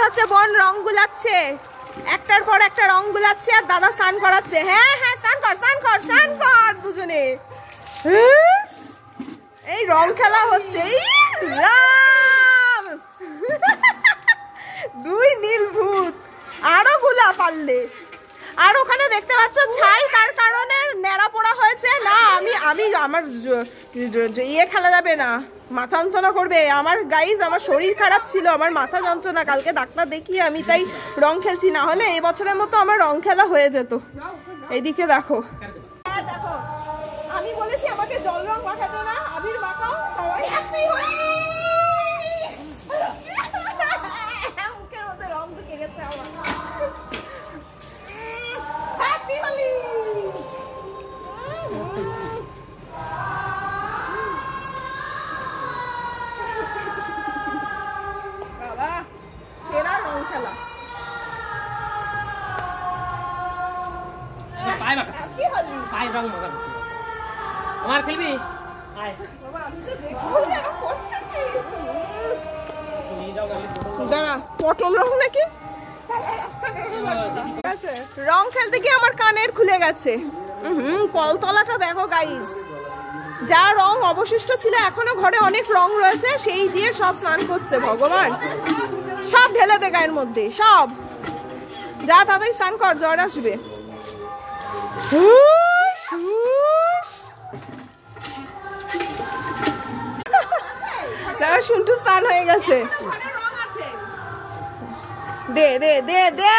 হচ্ছে বোন রং গুলাচ্ছে, একটার পর একটা রং গুলাচ্ছে আর দাদা স্নান করাচ্ছে। হ্যাঁ হ্যাঁ স্নান কর স্নান কর স্নান কর দুজনে। এই রং খেলা হচ্ছে। দুই নীল ভূত আরো গুলা পারলে। আর ওখানে দেখতে পাচ্ছ ছাই, তার কারণে ন্যাড়া পোড়া হয়েছে না। আমি আমার ইয়ে খেলা যাবে না, মাথা যন্ত্রণা করবে আমার। গাইজ আমার শরীর খারাপ ছিল, আমার মাথা যন্ত্রণা, কালকে ডাক্তার দেখিয়ে আমি তাই রং খেলছি, না হলে এই বছরের মতো আমার রং খেলা হয়ে যেত। এইদিকে দেখো, হ্যাঁ দেখো আমি বলেছি আমাকে জল রং মাখাতে না, আবির মাখাও, সবাই হ্যাপি হই। মুখের মধ্যে রং ঢুকে গেছে আমার। হ্যাপি হোলি। বাবা সেরা রং খেলা। পায়ে রং মাখাবি, আমার খেলবি? দাঁড়া, পটল রং নাকি? রং খেলতে গিয়ে আমার কানের খুলে গেছে। কলতলাটা দেখো গাইজ, যা রং অবশিষ্ট ছিল, এখনো ঘরে অনেক রং রয়েছে, সেই দিয়ে সব স্নান করছে। ভগবান সব ঢেলে দে গায়ের মধ্যে, সব যা তাড়াতাড়ি স্নান কর, জ্বর আসবে। শুনটু স্নান হয়ে গেছে। দে দে দে দে।